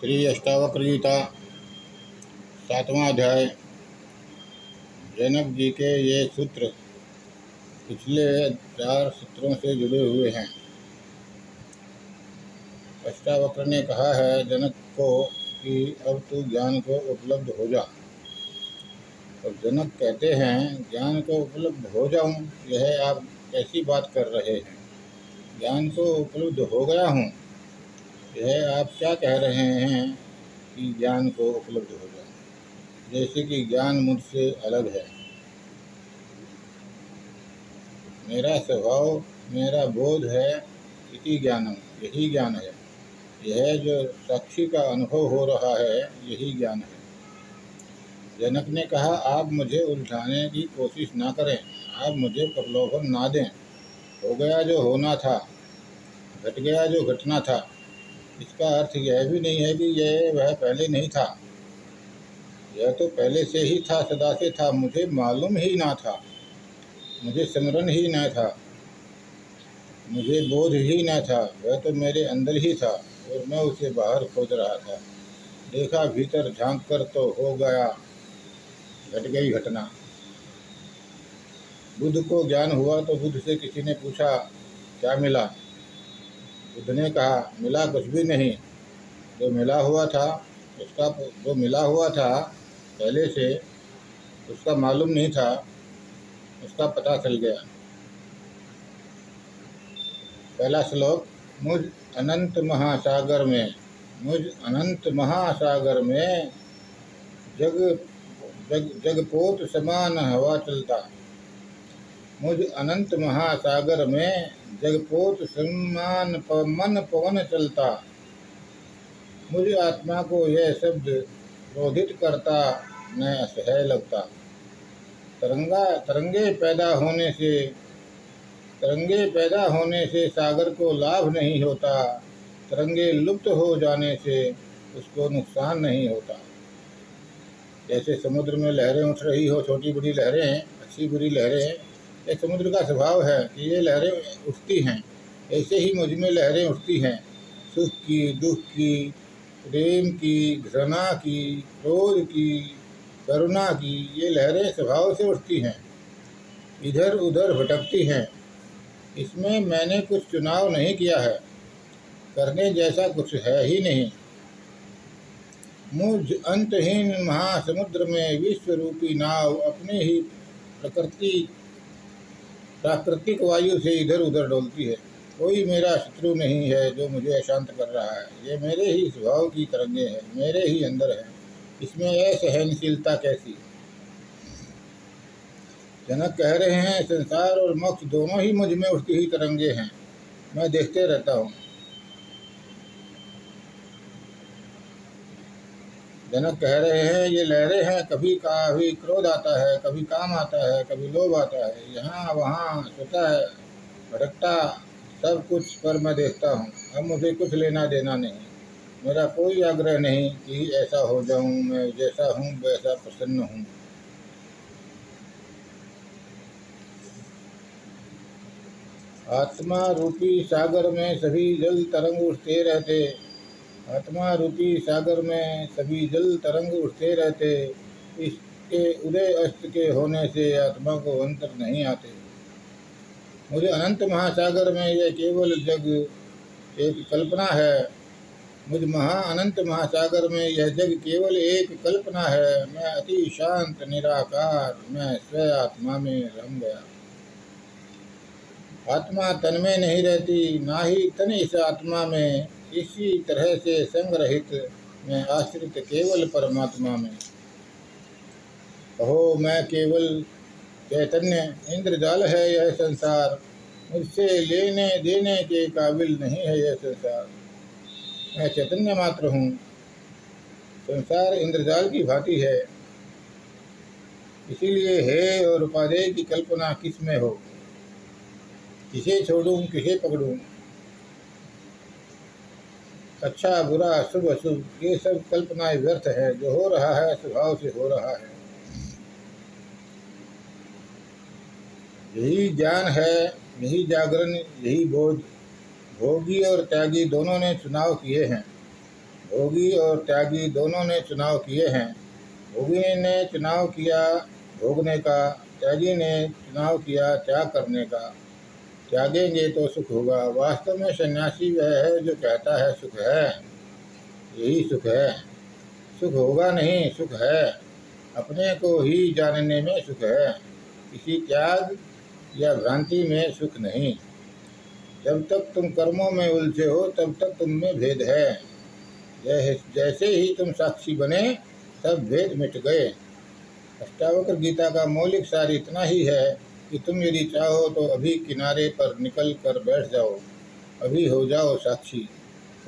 श्री अष्टावक्र गीता 7वां अध्याय। जनक जी के ये सूत्र पिछले 4 सूत्रों से जुड़े हुए हैं। अष्टावक्र ने कहा है जनक को कि अब तू ज्ञान को उपलब्ध हो जा। और जनक कहते हैं ज्ञान को उपलब्ध हो जाऊं, यह आप कैसी बात कर रहे हैं? ज्ञान को उपलब्ध हो गया हूं, यह आप क्या कह रहे हैं कि ज्ञान को उपलब्ध हो जाए? जैसे कि ज्ञान मुझसे अलग है। मेरा स्वभाव, मेरा बोध है, इति ज्ञानम, यही ज्ञान है। यह जो साक्षी का अनुभव हो रहा है, यही ज्ञान है। जनक ने कहा आप मुझे उलझाने की कोशिश ना करें, आप मुझे प्रलोभन ना दें। हो गया जो होना था, घट गया जो घटना था। इसका अर्थ यह भी नहीं है कि यह वह पहले नहीं था। यह तो पहले से ही था, सदा से था। मुझे मालूम ही ना था, मुझे स्मरण ही न था, मुझे बोध ही न था। वह तो मेरे अंदर ही था और मैं उसे बाहर खोज रहा था। देखा भीतर झांक कर तो हो गया, घट गई घटना। बुद्ध को ज्ञान हुआ तो बुद्ध से किसी ने पूछा क्या मिला? बुद्ध ने कहा मिला कुछ भी नहीं। जो मिला हुआ था पहले से, उसका मालूम नहीं था, उसका पता चल गया। पहला श्लोक। मुझ अनंत महासागर में जगपोत समान हवा चलता। मुझ अनंत महासागर में जगपोत समान मन पवन चलता। मुझ आत्मा को यह शब्द क्रोधित करता, न असह्य लगता। तरंगे पैदा होने से सागर को लाभ नहीं होता। तरंगे लुप्त हो जाने से उसको नुकसान नहीं होता। जैसे समुद्र में लहरें उठ रही हो, छोटी बड़ी लहरें, अच्छी बुरी लहरें, ये समुद्र का स्वभाव है कि ये लहरें उठती हैं। ऐसे ही मुझ में लहरें उठती हैं, सुख की, दुख की, प्रेम की, घृणा की, क्रोध की, करुणा की। ये लहरें स्वभाव से उठती हैं, इधर उधर भटकती हैं। इसमें मैंने कुछ चुनाव नहीं किया है, करने जैसा कुछ है ही नहीं। मुझ अंतहीन महासमुद्र में विश्व रूपी नाव अपने ही प्राकृतिक वायु से इधर उधर डोलती है। कोई मेरा शत्रु नहीं है जो मुझे अशांत कर रहा है। ये मेरे ही स्वभाव की तरंगे हैं, मेरे ही अंदर है। इसमें असहनशीलता कैसी? जनक कह रहे हैं संसार और मोक्ष दोनों ही मुझ में उठती ही तरंगे हैं, मैं देखते रहता हूँ। जनक कह रहे हैं ये लहरें हैं, कभी क्रोध आता है, कभी काम आता है, कभी लोभ आता है, यहाँ वहाँ सोता है, भटकता सब कुछ पर मैं देखता हूँ। अब मुझे कुछ लेना देना नहीं, मेरा कोई आग्रह नहीं कि ऐसा हो जाऊँ, मैं जैसा हूँ वैसा प्रसन्न हूँ। आत्मा रूपी सागर में सभी जल तरंग उठते रहते। आत्मा रूपी सागर में सभी जल तरंग उठते रहते। इसके उदय अस्त के होने से आत्मा को अंतर नहीं आते। मुझे अनंत महासागर में यह केवल जग एक कल्पना है। मुझ अनंत महासागर में यह जग केवल एक कल्पना है। मैं अति शांत निराकार, मैं स्वयं आत्मा में रम गया। आत्मा तन में नहीं रहती, ना ही तन इस आत्मा में। इसी तरह से संग रहित मैं आश्रित केवल परमात्मा में। कहो मैं केवल चैतन्य, इंद्रजाल है यह संसार। मुझसे लेने देने के काबिल नहीं है यह संसार। मैं चैतन्य मात्र हूँ, संसार इंद्रजाल की भांति है। इसीलिए हे और उपादेय की कल्पना किस में हो? किसे छोड़ूं, किसे पकड़ूं? अच्छा बुरा, शुभ अशुभ, ये सब कल्पनाएं व्यर्थ है। जो हो रहा है स्वभाव से हो रहा है। यही ज्ञान है, यही जागरण, यही बोध। भोगी और त्यागी दोनों ने चुनाव किए हैं। भोगी और त्यागी दोनों ने चुनाव किए हैं। भोगी ने चुनाव किया भोगने का, त्यागी ने चुनाव किया त्याग करने का। त्यागेंगे तो सुख होगा। वास्तव में सन्यासी वह है जो कहता है सुख है, यही सुख है। सुख होगा नहीं, सुख है। अपने को ही जानने में सुख है, किसी त्याग या भ्रांति में सुख नहीं। जब तक तुम कर्मों में उलझे हो तब तक तुम में भेद है। जैसे ही तुम साक्षी बने सब भेद मिट गए। अष्टावक्र गीता का मौलिक सार इतना ही है कि तुम यदि चाहो तो अभी किनारे पर निकल कर बैठ जाओ, अभी हो जाओ साक्षी।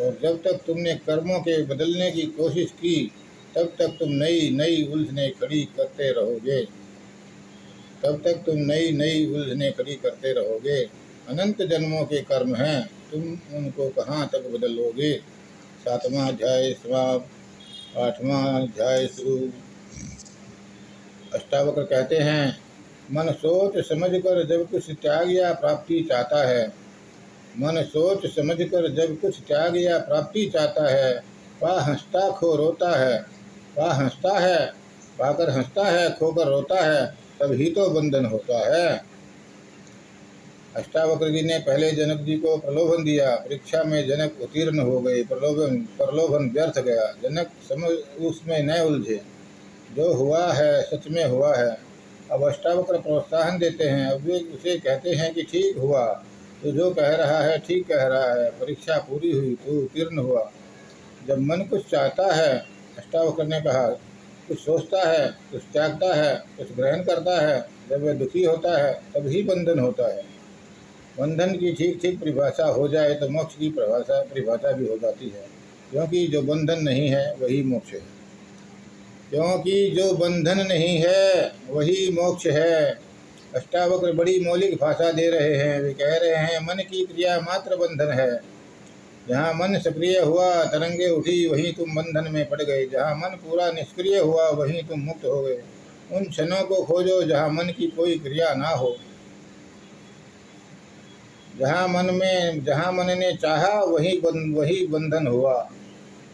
और जब तक तुमने कर्मों के बदलने की कोशिश की तब तक तुम नई नई उलझने खड़ी करते रहोगे, तब तक तुम नई नई उलझने खड़ी करते रहोगे। अनंत जन्मों के कर्म हैं, तुम उनको कहाँ तक बदलोगे। 7वां अध्याय समाप्त। 8वां अध्याय शुरू। अष्टावक्र कहते हैं, मन सोच समझकर जब कुछ त्याग या प्राप्ति चाहता है, मन सोच समझकर जब कुछ त्याग या प्राप्ति चाहता है, वह हंसता खो रोता है। वह हंसता है, पाकर हंसता है, खोकर रोता है, तभी तो बंधन होता है। अष्टावक्र जी ने पहले जनक जी को प्रलोभन दिया। परीक्षा में जनक उत्तीर्ण हो गए, प्रलोभन व्यर्थ गया। जनक उसमें न उलझे, जो हुआ है सच में हुआ है। अब अष्टावक्र प्रोत्साहन देते हैं। अब वे उसे कहते हैं कि ठीक हुआ, तो जो कह रहा है ठीक कह रहा है। परीक्षा पूरी हुई तो उत्तीर्ण हुआ। जब मन कुछ चाहता है, अष्टावक्र ने कहा, कुछ सोचता है, कुछ त्यागता है, कुछ ग्रहण करता है, जब वह दुखी होता है तभी बंधन होता है। बंधन की ठीक ठीक परिभाषा हो जाए तो मोक्ष की परिभाषा भी हो जाती है, क्योंकि जो बंधन नहीं है वही मोक्ष है। क्योंकि जो बंधन नहीं है वही मोक्ष है। अष्टावक्र बड़ी मौलिक भाषा दे रहे हैं। वे कह रहे हैं, मन की क्रिया मात्र बंधन है। जहाँ मन सक्रिय हुआ, तरंगे उठी, वहीं तुम बंधन में पड़ गए। जहाँ मन पूरा निष्क्रिय हुआ वहीं तुम मुक्त हो गए। उन क्षणों को खोजो जहाँ मन की कोई क्रिया ना हो। जहाँ मन ने चाहा वही बंधन हुआ।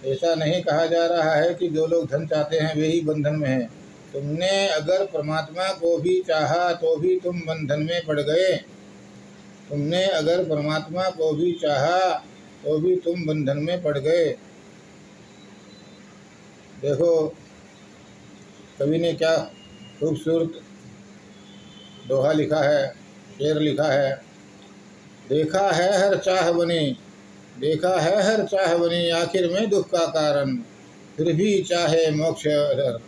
ऐसा नहीं कहा जा रहा है कि जो लोग धन चाहते हैं वे ही बंधन में हैं। तुमने अगर परमात्मा को भी चाहा तो भी तुम बंधन में पड़ गए। तुमने अगर परमात्मा को भी चाहा तो भी तुम बंधन में पड़ गए। देखो कवि ने क्या खूबसूरत दोहा लिखा है, शेर लिखा है। देखा है हर चाह बनी, देखा है हर चाह बनी, आखिर में दुख का कारण। फिर भी चाहे मोक्ष अधर,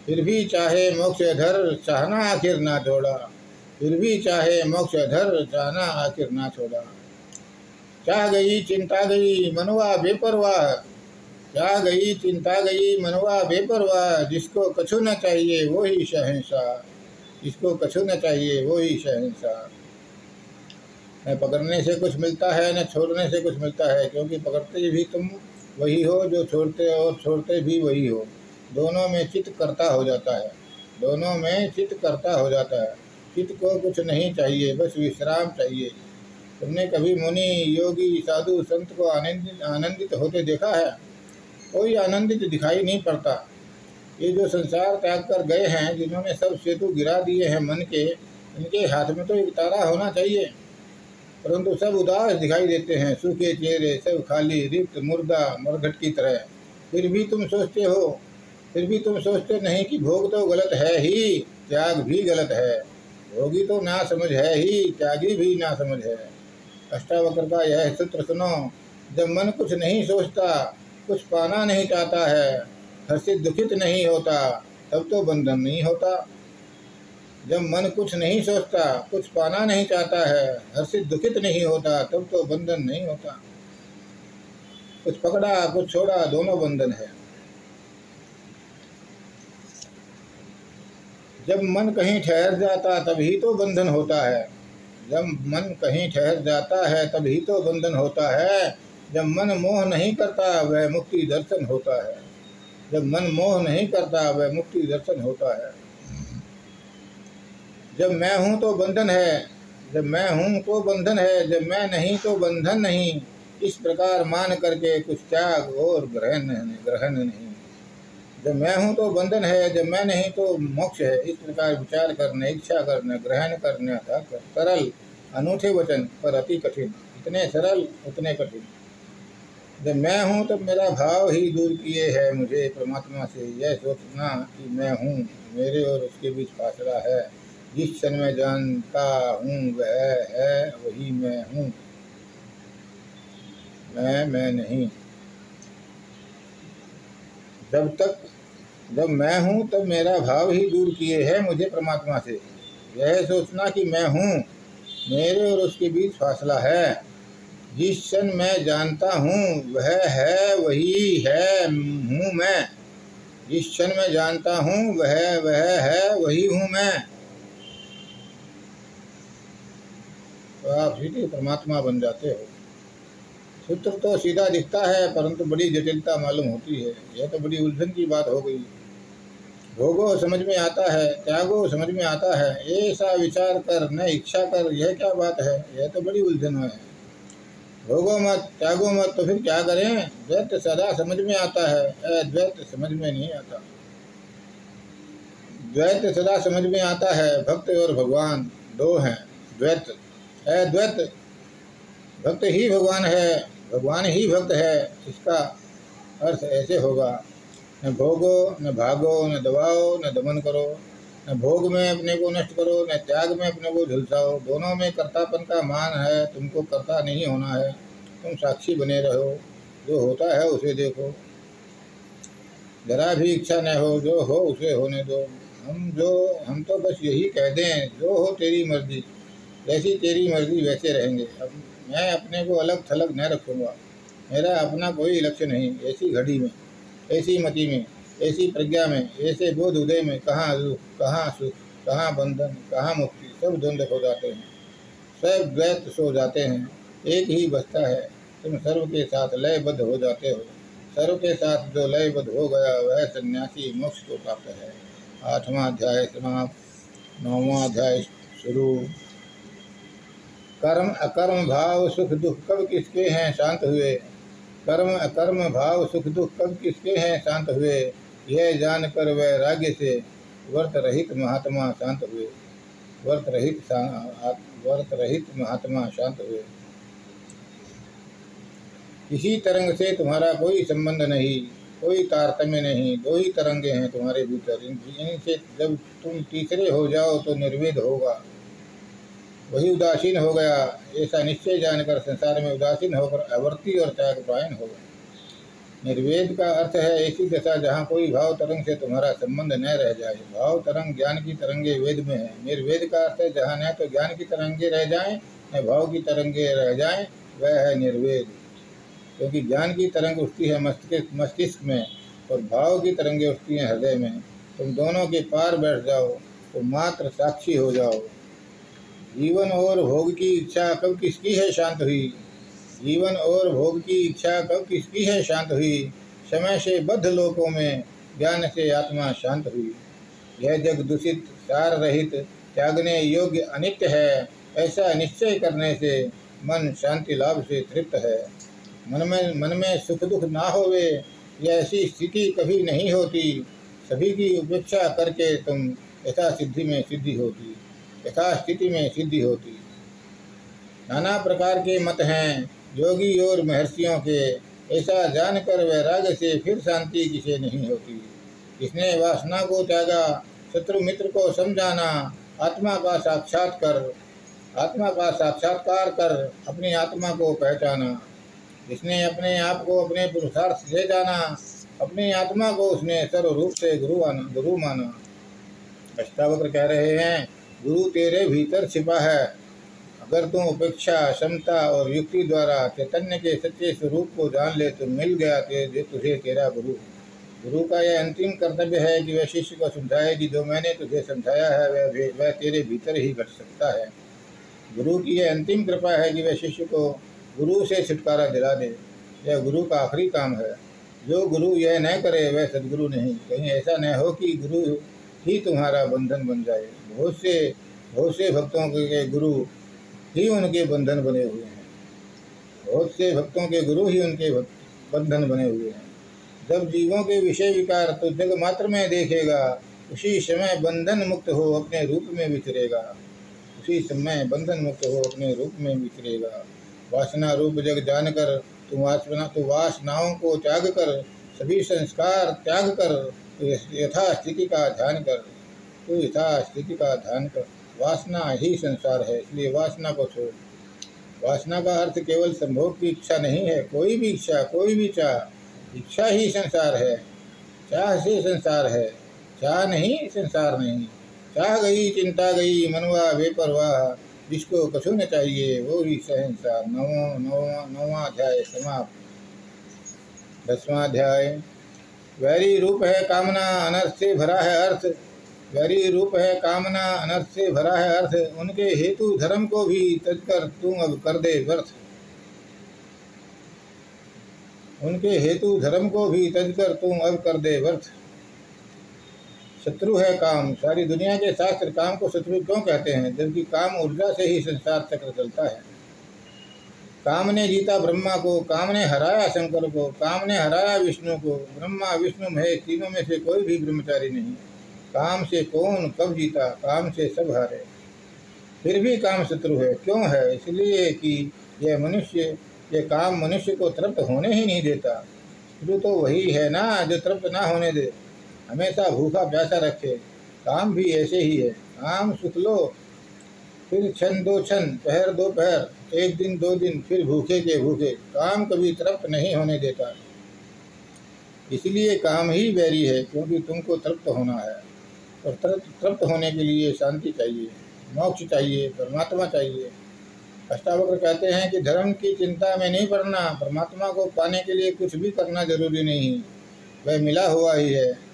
फिर भी चाहे मोक्ष अधर, चाहना आखिर ना छोड़ा। फिर भी चाहे मोक्ष अधर, चाहना आखिर ना छोड़ा। चाह गई चिंता गई मनवा बेपरवाह, चाह गई चिंता गई मनवा बेपरवाह। जिसको कछु न चाहिए वो ही शहंशाह, जिसको कछु न चाहिए वो ही शहंशाह। न पकड़ने से कुछ मिलता है न छोड़ने से कुछ मिलता है, क्योंकि पकड़ते भी तुम वही हो जो छोड़ते और छोड़ते भी वही हो। दोनों में चित्त करता हो जाता है, दोनों में चित्त करता हो जाता है। चित्त को कुछ नहीं चाहिए, बस विश्राम चाहिए। तुमने कभी मुनि योगी साधु संत को आनंदित होते देखा है? कोई आनंदित दिखाई नहीं पड़ता। ये जो संसार त्याग कर गए हैं, जिन्होंने सब सेतु गिरा दिए हैं मन के, इनके हाथ में तो एक तारा होना चाहिए, परंतु सब उदास दिखाई देते हैं। सूखे चेहरे, सब खाली, रिक्त, मुर्दा, मरघट की तरह। फिर भी तुम सोचते नहीं कि भोग तो गलत है ही, त्याग भी गलत है। भोगी तो ना समझ है ही, त्यागी भी ना समझ है। अष्टावक्र का यह सूत्र सुनो। जब मन कुछ नहीं सोचता, कुछ पाना नहीं चाहता है, हर्षित दुखित नहीं होता, तब तो बंधन नहीं होता। जब मन कुछ नहीं सोचता, कुछ पाना नहीं चाहता है, हर्षित दुखित नहीं होता, तब तो बंधन नहीं होता। कुछ पकड़ा कुछ छोड़ा, दोनों बंधन है। जब मन कहीं ठहर जाता तभी तो बंधन होता है। जब मन कहीं ठहर जाता है तभी तो बंधन होता है। जब मन मोह नहीं करता वह मुक्ति दर्शन होता है। जब मन मोह नहीं करता वह मुक्ति दर्शन होता है। जब मैं हूँ तो बंधन है, जब मैं हूँ तो बंधन है, जब मैं नहीं तो बंधन नहीं। इस प्रकार मान करके कुछ त्याग और ग्रहण नहीं। जब मैं हूँ तो बंधन है, जब मैं नहीं तो मोक्ष है। इस प्रकार विचार करने, इच्छा करने, ग्रहण करने तक सरल अनूठे वचन पर अति कठिन, इतने सरल उतने कठिन। जब मैं हूँ तब मेरा भाव ही दूर किए है मुझे परमात्मा से। यह सोचना कि मैं हूँ, मेरे और उसके बीच फासला है। जिस क्षण में जानता हूँ वह है वही मैं हूँ, मैं नहीं। जब मैं हूँ तब मेरा भाव ही दूर किए है मुझे परमात्मा से। यह सोचना कि मैं हूँ, मेरे और उसके बीच फासला है। जिस क्षण मैं जानता हूँ वह है वही है हूँ मैं। जिस क्षण मैं जानता हूँ वह है वही हूँ मैं। तो आप सीधे परमात्मा बन जाते हो। सूत्र तो सीधा दिखता है परंतु बड़ी जटिलता मालूम होती है। यह तो बड़ी उलझन की बात हो गई। भोगो समझ में आता है, त्यागो समझ में आता है, ऐसा विचार कर न इच्छा कर, यह क्या बात है? यह तो बड़ी उलझन है। भोगो मत, त्यागो मत, तो फिर क्या करें? द्वैत सदा समझ में आता है, अद्वैत समझ में नहीं आता। द्वैत सदा समझ में आता है। भक्त और भगवान दो हैं। द्वैत अद्वैत, भक्त ही भगवान है, भगवान ही भक्त है। इसका अर्थ ऐसे होगा, न भोगो न भागो न दबाओ न दमन करो, न भोग में अपने को नष्ट करो न त्याग में अपने को झुलसाओ। दोनों में कर्तापन का मान है, तुमको कर्ता नहीं होना है। तुम साक्षी बने रहो, जो होता है उसे देखो, जरा भी इच्छा न हो, जो हो उसे होने दो। हम तो बस यही कह दें, जो हो तेरी मर्जी, जैसी तेरी मर्जी वैसे रहेंगे। अब मैं अपने को अलग थलग न रखूँगा, मेरा अपना कोई लक्ष्य नहीं। ऐसी घड़ी में, ऐसी मति में, ऐसी प्रज्ञा में, ऐसे बोध उदय में कहाँ दुख, कहाँ सुख, कहाँ बंधन, कहाँ मुक्ति, सब द्वंद्व हो जाते हैं, सब द्वैत सो जाते हैं। एक ही बचता है, तुम सर्व के साथ लयबद्ध हो जाते हो। सर्व के साथ जो लयबद्ध हो गया वह सन्यासी मोक्ष को प्राप्त है। 8वां अध्याय समाप्त। 9वां अध्याय शुरू। कर्म अकर्म भाव सुख दुख कब किसके हैं शांत हुए। कर्म अकर्म भाव सुख दुख कब किसके हैं शांत हुए। यह जानकर वैराग्य से वर्त रहित महात्मा शांत हुए। वर्त रहित महात्मा शांत हुए। किसी तरंग से तुम्हारा कोई संबंध नहीं, कोई तारतम्य नहीं। दो ही तरंगे हैं तुम्हारे भीतर, इनसे जब तुम तीसरे हो जाओ तो निर्वेद होगा, वही उदासीन हो गया। ऐसा निश्चय जानकर संसार में उदासीन होकर अवर्ती और त्यागपरायण होगा। निर्वेद का अर्थ है ऐसी दशा जहाँ कोई भाव तरंग से तुम्हारा संबंध न रह जाए। भाव तरंग ज्ञान की तरंगे वेद में है। निर्वेद का अर्थ है जहाँ न तो ज्ञान की तरंगे रह जाएं न भाव की तरंगे रह जाएं, वह है निर्वेद। क्योंकि ज्ञान की तरंग उठती है मस्तिष्क में और भाव की तरंगे उठती हैं हृदय में। तुम दोनों के पार बैठ जाओ तो मात्र साक्षी हो जाओ। जीवन और भोग की इच्छा कब किसकी है शांत हुई। जीवन और भोग की इच्छा कब किसकी है शांत हुई। समय से बद्ध लोकों में ज्ञान से आत्मा शांत हुई। यह जग दूषित सार रहित त्यागने योग्य अनित्य है। ऐसा निश्चय करने से मन शांति लाभ से तृप्त है। मन में सुख दुख ना होवे, यह ऐसी स्थिति कभी नहीं होती। सभी की उपेक्षा करके तुम यथा सिद्धि में सिद्धि होती, यथा स्थिति में सिद्धि होती। नाना प्रकार के मत हैं योगी और महर्षियों के, ऐसा जानकर वैराग्य से फिर शांति किसे नहीं होती। जिसने वासना को त्यागा, शत्रु मित्र को समझाना, आत्मा का साक्षात्कार कर अपनी आत्मा को पहचाना। जिसने अपने आप को अपने पुरुषार्थ से जाना, अपनी आत्मा को उसने सर्वरूप से गुरु माना। अष्टावक्र कह रहे हैं, गुरु तेरे भीतर छिपा है। अगर तुम उपेक्षा, क्षमता और युक्ति द्वारा चैतन्य के सच्चे स्वरूप को जान ले तो मिल गया तुझे तेरा गुरु। गुरु का यह अंतिम कर्तव्य है कि वह शिष्य को समझाए कि जो मैंने तुझे समझाया है वह तेरे भीतर ही घट सकता है। गुरु की यह अंतिम कृपा है कि वह शिष्य को गुरु से छुटकारा दिला दे। यह गुरु का आखिरी काम है। जो गुरु यह न करे वह सदगुरु नहीं। कहीं ऐसा न हो कि गुरु ही तुम्हारा बंधन बन जाए। बहुत से भक्तों के गुरु ही उनके बंधन बने हुए हैं। बहुत से भक्तों के गुरु ही उनके बंधन बने हुए हैं। जब जीवों के विषय विकार तो जग मात्र में देखेगा, उसी समय बंधन मुक्त हो अपने रूप में विचरेगा। उसी समय बंधन मुक्त हो अपने रूप में विचरेगा। वासना रूप जग जानकर तू वासनाओं को त्याग कर, सभी संस्कार त्याग कर, यथा स्थिति का ध्यान कर। तो यथा स्थिति का ध्यान कर। वासना ही संसार है, इसलिए वासना को छोड़। वासना का अर्थ केवल संभोग की इच्छा नहीं है। कोई भी इच्छा, कोई भी चाह, इच्छा ही संसार है। चाह से संसार है, चाह नहीं संसार नहीं। चाह गई चिंता गई मनवा बेपरवाह, जिसको कछु न चाहिए वो ही सहनसार। नौवां अध्याय समाप्त। 10वां अध्याय। वैरी रूप है कामना, अनर्थ से भरा है अर्थ। वैरी रूप है कामना, अनर्थ से भरा है अर्थ। उनके हेतु धर्म को भी तजकर तू अब कर दे व्यर्थ। उनके हेतु धर्म को भी तजकर तू अब कर दे व्यर्थ। शत्रु है काम। सारी दुनिया के शास्त्र काम को शत्रु क्यों कहते हैं, जबकि काम ऊर्जा से ही संसार चक्र चलता है। काम ने जीता ब्रह्मा को, काम ने हराया शंकर को, काम ने हराया विष्णु को। ब्रह्मा विष्णु महेश तीनों में से कोई भी ब्रह्मचारी नहीं। काम से कौन कब जीता, काम से सब हारे। फिर भी काम शत्रु है। क्यों है? इसलिए कि ये काम मनुष्य को तृप्त होने ही नहीं देता। शत्रु तो वही है ना जो तृप्त ना होने दे, हमेशा भूखा प्यासा रखे। काम भी ऐसे ही है। काम सुख लो, फिर क्षण दो क्षण, पहर दो पहर, एक दिन दो दिन, फिर भूखे के भूखे। काम कभी तृप्त नहीं होने देता। इसलिए काम ही बैरी है, क्योंकि तुमको तृप्त होना है। और तृप्त होने के लिए शांति चाहिए, मोक्ष चाहिए, परमात्मा चाहिए। अष्टावक्र कहते हैं कि धर्म की चिंता में नहीं पड़ना। परमात्मा को पाने के लिए कुछ भी करना जरूरी नहीं, वह मिला हुआ ही है।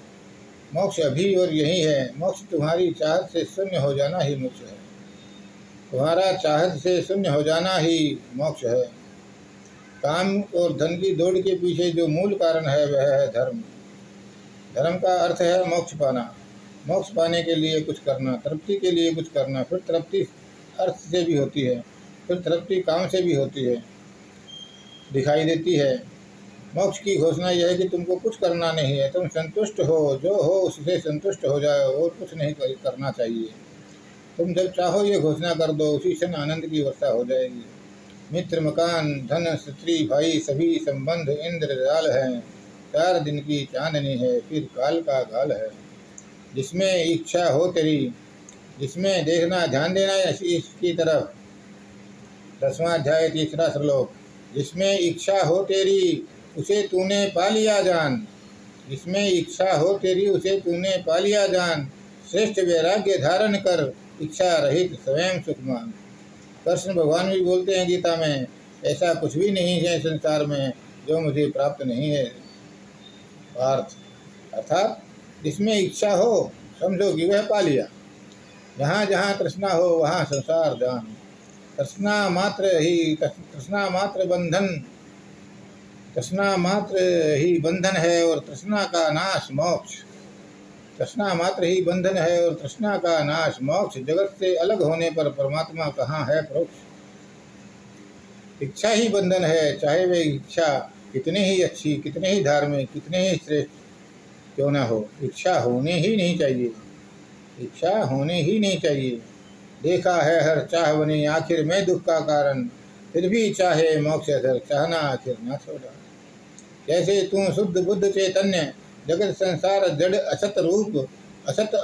मोक्ष अभी और यही है। मोक्ष तुम्हारी चाहत से शून्य हो जाना ही मोक्ष है। तुम्हारा चाहत से शून्य हो जाना ही मोक्ष है। काम और धन की दौड़ के पीछे जो मूल कारण है वह है धर्म। धर्म का अर्थ है मोक्ष पाना। मोक्ष पाने के लिए कुछ करना, तृप्ति के लिए कुछ करना। फिर तृप्ति अर्थ से भी होती है, फिर तृप्ति काम से भी होती है, दिखाई देती है। मोक्ष की घोषणा यह है कि तुमको कुछ करना नहीं है, तुम संतुष्ट हो, जो हो उससे संतुष्ट हो जाओ और कुछ नहीं करना चाहिए। तुम जब चाहो ये घोषणा कर दो, उसी क्षण आनंद की वर्षा हो जाएगी। मित्र मकान धन स्त्री भाई सभी संबंध इंद्रजाल हैं। 4 दिन की चांदनी है, फिर काल का गाल है। जिसमें इच्छा हो तेरी, जिसमें देखना ध्यान देना इसकी तरफ। 10वां अध्याय 3रा श्लोक। जिसमें इच्छा हो तेरी उसे तूने पा लिया जान। जिसमें इच्छा हो तेरी उसे तूने पा लिया जान। श्रेष्ठ वैराग्य धारण कर, इच्छा रहित स्वयं सुखमान। कृष्ण भगवान भी बोलते हैं गीता में, ऐसा कुछ भी नहीं है संसार में जो मुझे प्राप्त नहीं है। अर्थात जिसमें इच्छा हो समझो कि वह पा लिया। जहाँ जहाँ तृष्णा हो वहाँ संसार जान। तृष्णा मात्र ही बंधन है और तृष्णा का नाश मोक्ष। तृष्णा मात्र ही बंधन है और तृष्णा का नाश मोक्ष। जगत से अलग होने पर परमात्मा कहाँ है परोक्ष। इच्छा ही बंधन है, चाहे वे इच्छा कितने ही अच्छी, कितने ही धार्मिक, कितने ही श्रेष्ठ क्यों ना हो। इच्छा होनी ही नहीं चाहिए, इच्छा होनी ही नहीं चाहिए। देखा है हर चाह बनी आखिर में दुख का कारण, फिर भी चाहे मोक्ष अधर चाहना आखिर ना छोड़ा। जैसे तू शुद्ध बुद्ध चैतन्य, जगत संसार जड़ असत रूप, असत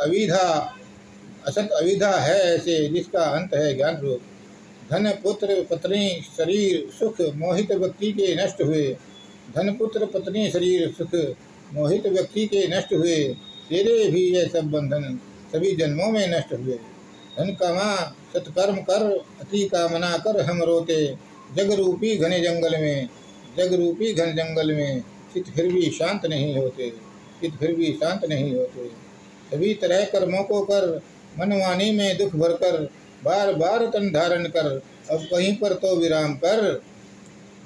अविधा है ऐसे, जिसका अंत है ज्ञान रूप। धन पुत्र पत्नी शरीर सुख मोहित व्यक्ति के नष्ट हुए। धन पुत्र पत्नी शरीर सुख मोहित व्यक्ति के नष्ट हुए। तेरे भी ये सब बंधन सभी जन्मों में नष्ट हुए। धन कमा सत्कर्म कर, अति कामना कर हम रोते। जग रूपी घने जंगल में, जग रूपी घन जंगल में, चित फिर भी शांत नहीं होते, चित फिर भी शांत नहीं होते। सभी तरह कर्मों को कर, मनवानी में दुख भरकर, बार बार तन धारण कर, अब कहीं पर तो विराम कर।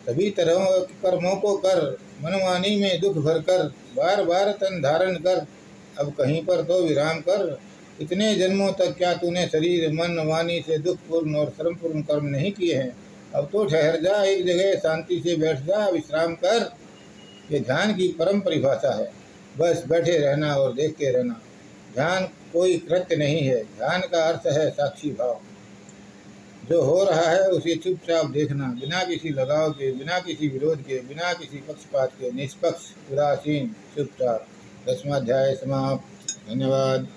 सभी तरह कर्मों को कर, मनवानी में दुख भरकर, बार बार तन धारण कर, अब कहीं पर तो विराम कर। इतने जन्मों तक क्या तूने शरीर मन वाणी से दुखपूर्ण और श्रमपूर्ण कर्म नहीं किए हैं? अब तो ठहर जा, एक जगह शांति से बैठ जा, विश्राम कर। ये ध्यान की परम परिभाषा है। बस बैठे रहना और देखते रहना। ध्यान कोई कृत्य नहीं है। ध्यान का अर्थ है साक्षी भाव। जो हो रहा है उसे चुपचाप देखना, बिना किसी लगाव के, बिना किसी विरोध के, बिना किसी पक्षपात के, निष्पक्ष, उदासीन, चुपचाप। 10वां अध्याय समाप्त। धन्यवाद।